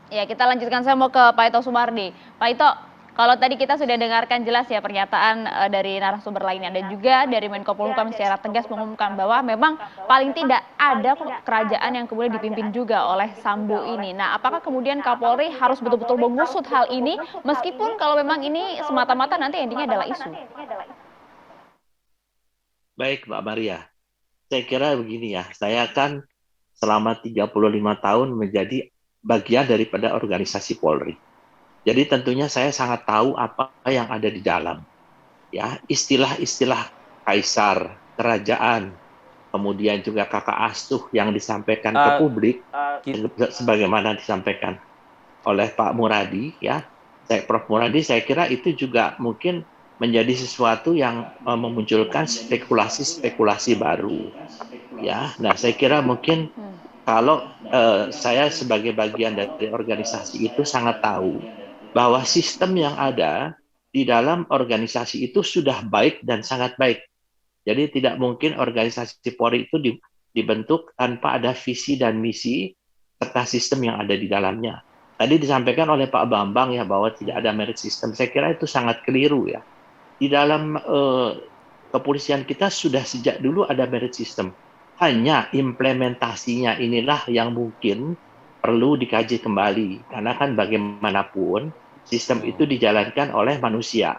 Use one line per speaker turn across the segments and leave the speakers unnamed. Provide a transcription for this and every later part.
Ya, kita lanjutkan, saya mau ke Pak Ito Sumardi. Pak Ito, kalau tadi kita sudah dengarkan jelas ya pernyataan dari narasumber lainnya dan juga dari Menko Polhukam secara tegas mengumumkan bahwa memang paling tidak ada kok kerajaan yang kemudian dipimpin juga oleh Sambo ini. Nah, apakah kemudian Kapolri harus betul-betul mengusut hal ini meskipun kalau memang ini semata-mata nanti intinya adalah isu?
Baik, Mbak Maria. Saya kira begini ya, saya kan selama 35 tahun menjadi bagian daripada organisasi Polri. Jadi tentunya saya sangat tahu apa yang ada di dalam. Ya, istilah-istilah kaisar, kerajaan, kemudian juga kakak asuh yang disampaikan ke
Eh,
publik,
ki-
sebagaimana disampaikan oleh Pak Muradi, ya, Prof. Muradi, saya kira itu juga mungkin menjadi sesuatu yang memunculkan spekulasi-spekulasi baru. Ya, nah saya kira mungkin kalau saya sebagai bagian dari organisasi itu sangat tahu bahwa sistem yang ada di dalam organisasi itu sudah baik dan sangat baik. Jadi tidak mungkin organisasi Polri itu dibentuk tanpa ada visi dan misi serta sistem yang ada di dalamnya. Tadi disampaikan oleh Pak Bambang ya bahwa tidak ada merit system. Saya kira itu sangat keliru ya. Di dalam kepolisian kita sudah sejak dulu ada merit system. Hanya implementasinya inilah yang mungkin perlu dikaji kembali. Karena kan bagaimanapun sistem itu dijalankan oleh manusia.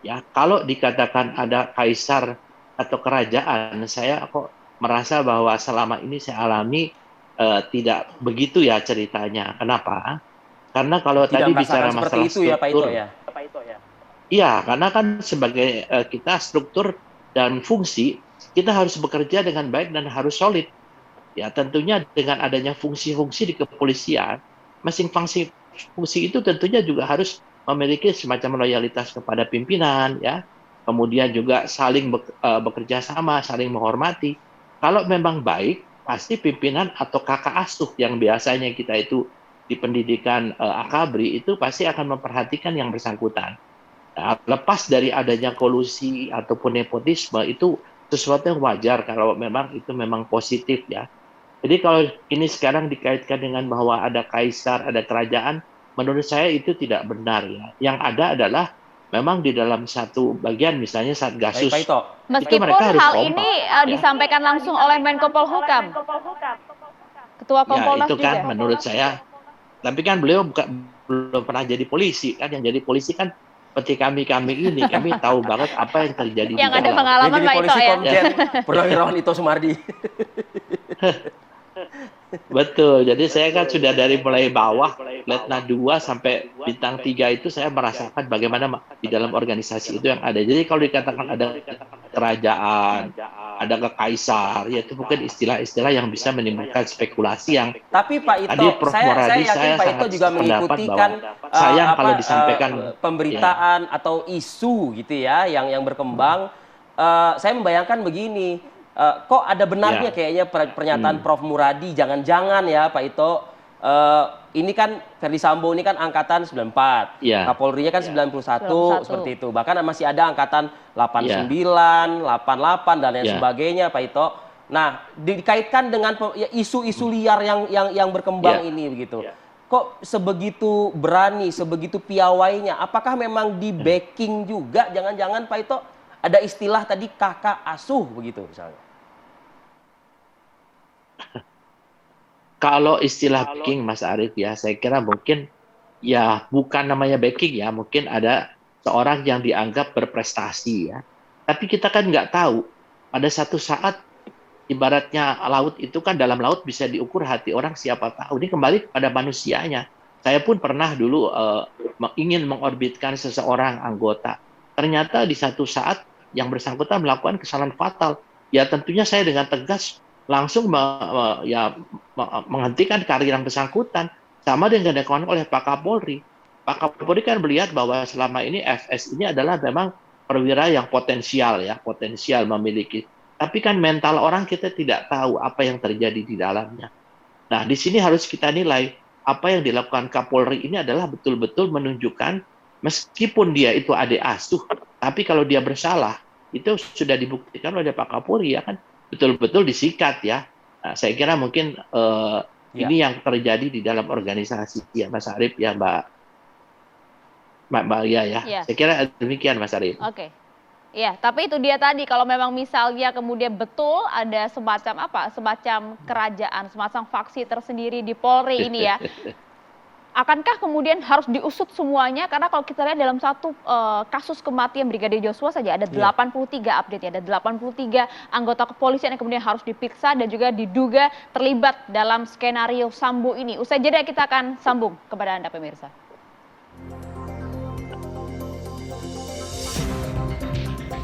Ya, kalau dikatakan ada kaisar atau kerajaan, saya kok merasa bahwa selama ini saya alami tidak begitu ya ceritanya. Kenapa? Karena kalau
Tidak
tadi
merasakan
bicara
seperti
masalah
itu ya Pak Ito
struktur,
ya.
iya, karena kan sebagai kita struktur dan fungsi, kita harus bekerja dengan baik dan harus solid. Ya, tentunya dengan adanya fungsi-fungsi di kepolisian, masing fungsi fungsi itu tentunya juga harus memiliki semacam loyalitas kepada pimpinan, ya. Kemudian juga saling bekerja sama, saling menghormati. Kalau memang baik, pasti pimpinan atau kakak asuh yang biasanya kita itu di pendidikan akabri itu pasti akan memperhatikan yang bersangkutan. Nah, lepas dari adanya kolusi ataupun nepotisme itu sesuatu yang wajar kalau memang itu memang positif ya. Jadi kalau ini sekarang dikaitkan dengan bahwa ada kaisar, ada kerajaan, menurut saya itu tidak benar ya. Yang ada adalah memang di dalam satu bagian misalnya
Baik Pak
Satgasus
Ito.
itu
Meskipun
mereka harus
hal ini
kompak ya.
disampaikan langsung oleh Menko Polhukam, Ketua
Ya
Kompolnas
itu kan
juga.
menurut saya. Tapi kan beliau belum pernah jadi polisi kan. Yang jadi polisi kan seperti kami-kami ini, kami tahu banget apa yang terjadi di
Yang ada
dalam.
Yang
pengalaman
jadi
Pak Ito
polisi
ya.
Ya,
Komjen Purnawirawan Ito Sumardi.
betul. Jadi saya kan sudah dari mulai bawah, Letnan 2 sampai bintang 3 itu saya merasakan bagaimana di dalam organisasi itu yang ada. Jadi kalau dikatakan ada kerajaan, ada kekaisar, ya itu mungkin istilah-istilah yang bisa menimbulkan spekulasi yang
Tapi Pak Ito,
tadi Prof.
saya
Moradi
yakin
saya
Pak Ito
sangat
juga
sependapat
mengikuti
bahwa
kan
sayang kalau disampaikan ya,
pemberitaan atau isu gitu ya yang berkembang. Saya membayangkan begini, kok ada benarnya
ya,
kayaknya pernyataan
hmm,
Prof Muradi, jangan-jangan ya Pak Ito, ini kan Verdi Sambo ini kan angkatan 94,
ya,
Kapolrinya kan 91
91.
seperti itu. Bahkan masih ada angkatan
ya,
89, 88 dan lain
ya,
sebagainya Pak Ito. Nah, dikaitkan dengan ya, isu-isu liar yang berkembang
ya.
ini begitu. Kok sebegitu berani, sebegitu piawainya? Apakah memang di backing juga? Jangan-jangan Pak Ito ada istilah tadi kakak asuh begitu misalnya.
Kalau istilah backing Mas Arief ya, saya kira mungkin ya bukan namanya backing ya, mungkin ada seorang yang dianggap berprestasi ya. Tapi kita kan nggak tahu pada satu saat ibaratnya laut itu kan dalam laut bisa diukur hati orang siapa tahu. Ini kembali kepada manusianya. Saya pun pernah dulu ingin mengorbitkan seseorang anggota. Ternyata di satu saat yang bersangkutan melakukan kesalahan fatal. Ya tentunya saya dengan tegas langsung ya, menghentikan karir yang bersangkutan. Sama dengan dilakukan oleh Pak Kapolri. Pak Kapolri kan melihat bahwa selama ini FS ini adalah memang perwira yang potensial ya, potensial memiliki. Tapi kan mental orang kita tidak tahu apa yang terjadi di dalamnya. Nah, di sini harus kita nilai apa yang dilakukan Kapolri ini adalah betul-betul menunjukkan meskipun dia itu adik asuh, tapi kalau dia bersalah itu sudah dibuktikan oleh Pak Kapolri ya kan betul-betul disikat ya. Nah, saya kira mungkin
Ya.
Ini yang terjadi di dalam organisasi ya Mas Arief ya Mbak Maria ya.
Ya.
Saya kira demikian Mas Arief.
Oke. Ya, tapi itu dia tadi kalau memang misalnya kemudian betul ada semacam apa? Semacam kerajaan, semacam faksi tersendiri di Polri ini ya. Akankah kemudian harus diusut semuanya? Karena kalau kita lihat dalam satu kasus kematian Brigadir Joshua saja ada 83 update ya, ada 83 anggota kepolisian yang kemudian harus diperiksa dan juga diduga terlibat dalam skenario Sambo ini. Usai jeda kita akan sambung kepada Anda pemirsa.